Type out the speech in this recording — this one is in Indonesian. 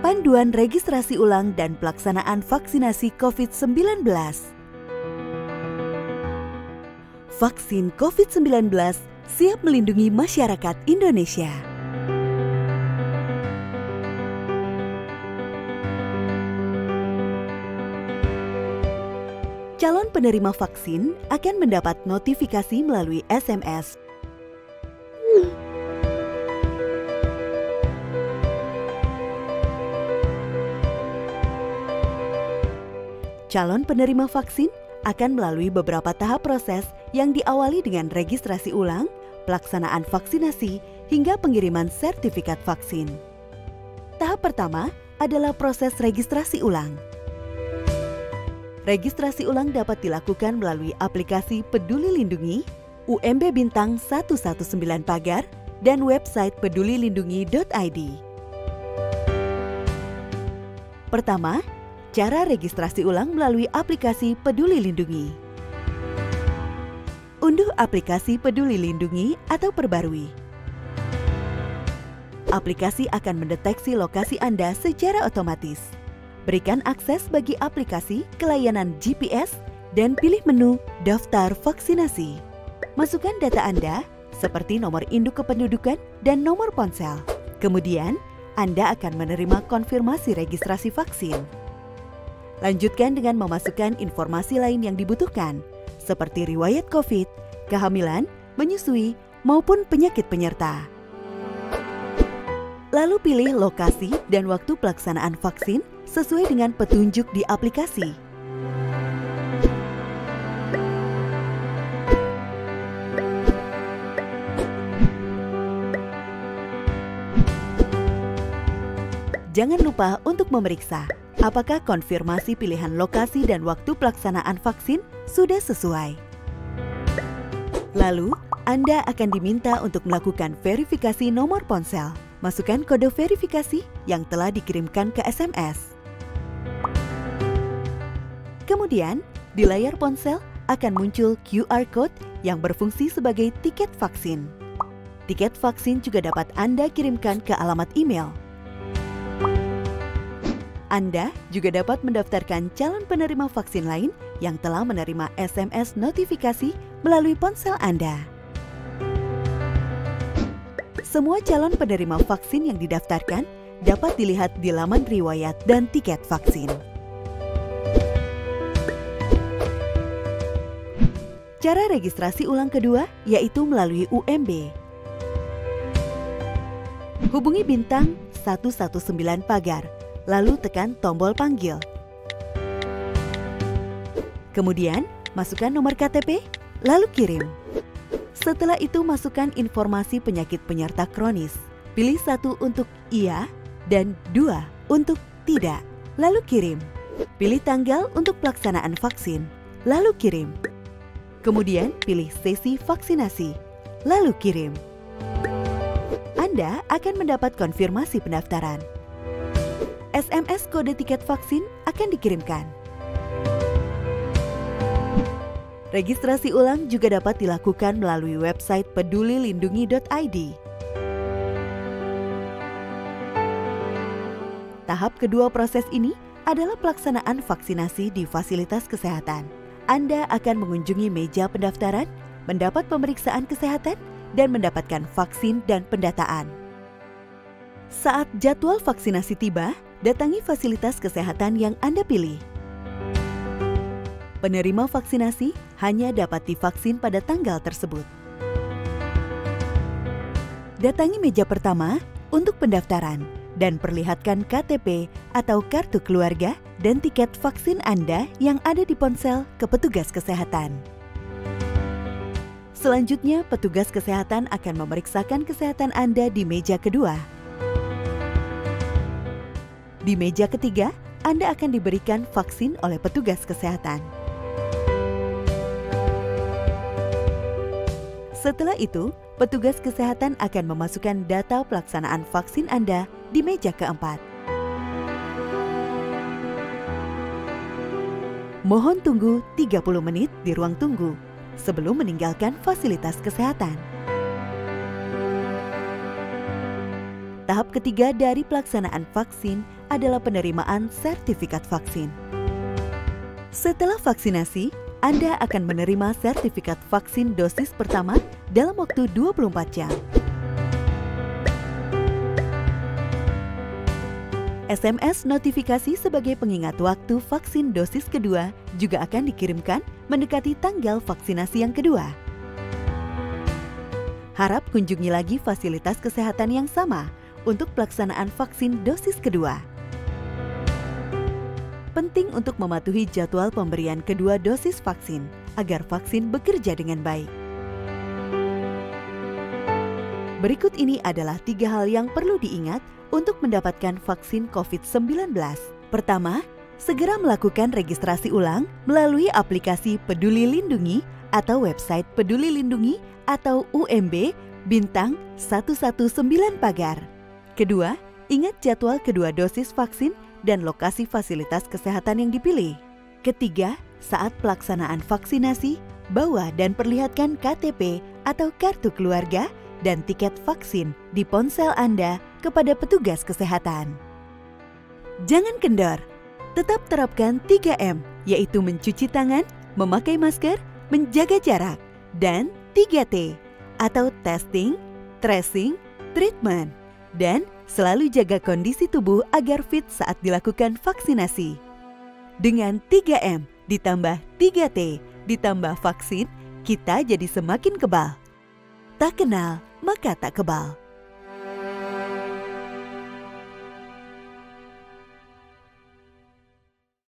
Panduan registrasi ulang dan pelaksanaan vaksinasi COVID-19. Vaksin COVID-19 siap melindungi masyarakat Indonesia. Calon penerima vaksin akan mendapat notifikasi melalui SMS. Calon penerima vaksin akan melalui beberapa tahap proses yang diawali dengan registrasi ulang, pelaksanaan vaksinasi, hingga pengiriman sertifikat vaksin. Tahap pertama adalah proses registrasi ulang. Registrasi ulang dapat dilakukan melalui aplikasi Peduli Lindungi, UMB Bintang 119 Pagar, dan website pedulilindungi.id. Pertama, cara registrasi ulang melalui aplikasi Peduli Lindungi. Unduh aplikasi Peduli Lindungi atau perbarui. Aplikasi akan mendeteksi lokasi Anda secara otomatis. Berikan akses bagi aplikasi ke layanan GPS dan pilih menu Daftar Vaksinasi. Masukkan data Anda seperti nomor induk kependudukan dan nomor ponsel. Kemudian, Anda akan menerima konfirmasi registrasi vaksin. Lanjutkan dengan memasukkan informasi lain yang dibutuhkan, seperti riwayat COVID, kehamilan, menyusui, maupun penyakit penyerta. Lalu pilih lokasi dan waktu pelaksanaan vaksin sesuai dengan petunjuk di aplikasi. Jangan lupa untuk memeriksa apakah konfirmasi pilihan lokasi dan waktu pelaksanaan vaksin sudah sesuai. Lalu, Anda akan diminta untuk melakukan verifikasi nomor ponsel. Masukkan kode verifikasi yang telah dikirimkan ke SMS. Kemudian, di layar ponsel akan muncul QR Code yang berfungsi sebagai tiket vaksin. Tiket vaksin juga dapat Anda kirimkan ke alamat email. Anda juga dapat mendaftarkan calon penerima vaksin lain yang telah menerima SMS notifikasi melalui ponsel Anda. Semua calon penerima vaksin yang didaftarkan dapat dilihat di laman riwayat dan tiket vaksin. Cara registrasi ulang kedua yaitu melalui UMB. Hubungi Bintang 119 Pagar, lalu tekan tombol panggil. Kemudian, masukkan nomor KTP, lalu kirim. Setelah itu, masukkan informasi penyakit penyerta kronis. Pilih 1 untuk iya dan 2 untuk tidak, lalu kirim. Pilih tanggal untuk pelaksanaan vaksin, lalu kirim. Kemudian, pilih sesi vaksinasi, lalu kirim. Anda akan mendapat konfirmasi pendaftaran. SMS kode tiket vaksin akan dikirimkan. Registrasi ulang juga dapat dilakukan melalui website pedulilindungi.id. Tahap kedua proses ini adalah pelaksanaan vaksinasi di fasilitas kesehatan. Anda akan mengunjungi meja pendaftaran, mendapat pemeriksaan kesehatan, dan mendapatkan vaksin dan pendataan. Saat jadwal vaksinasi tiba, datangi fasilitas kesehatan yang Anda pilih. Penerima vaksinasi hanya dapat divaksin pada tanggal tersebut. Datangi meja pertama untuk pendaftaran dan perlihatkan KTP atau kartu keluarga dan tiket vaksin Anda yang ada di ponsel ke petugas kesehatan. Selanjutnya, petugas kesehatan akan memeriksakan kesehatan Anda di meja kedua. Di meja ketiga, Anda akan diberikan vaksin oleh petugas kesehatan. Setelah itu, petugas kesehatan akan memasukkan data pelaksanaan vaksin Anda di meja keempat. Mohon tunggu 30 menit di ruang tunggu sebelum meninggalkan fasilitas kesehatan. Tahap ketiga dari pelaksanaan vaksin adalah penerimaan sertifikat vaksin. Setelah vaksinasi, Anda akan menerima sertifikat vaksin dosis pertama dalam waktu 24 jam. SMS notifikasi sebagai pengingat waktu vaksin dosis kedua juga akan dikirimkan mendekati tanggal vaksinasi yang kedua. Harap kunjungi lagi fasilitas kesehatan yang sama untuk pelaksanaan vaksin dosis kedua. Penting untuk mematuhi jadwal pemberian kedua dosis vaksin agar vaksin bekerja dengan baik. Berikut ini adalah 3 hal yang perlu diingat untuk mendapatkan vaksin COVID-19. Pertama, segera melakukan registrasi ulang melalui aplikasi Peduli Lindungi atau website Peduli Lindungi atau UMB bintang 119 pagar. Kedua, ingat jadwal kedua dosis vaksin dan lokasi fasilitas kesehatan yang dipilih. Ketiga, saat pelaksanaan vaksinasi, bawa dan perlihatkan KTP atau kartu keluarga dan tiket vaksin di ponsel Anda kepada petugas kesehatan. Jangan kendor, tetap terapkan 3M, yaitu mencuci tangan, memakai masker, menjaga jarak, dan 3T, atau testing, tracing, treatment, dan selalu jaga kondisi tubuh agar fit saat dilakukan vaksinasi. Dengan 3M ditambah 3T ditambah vaksin, kita jadi semakin kebal. Tak kenal, maka tak kebal.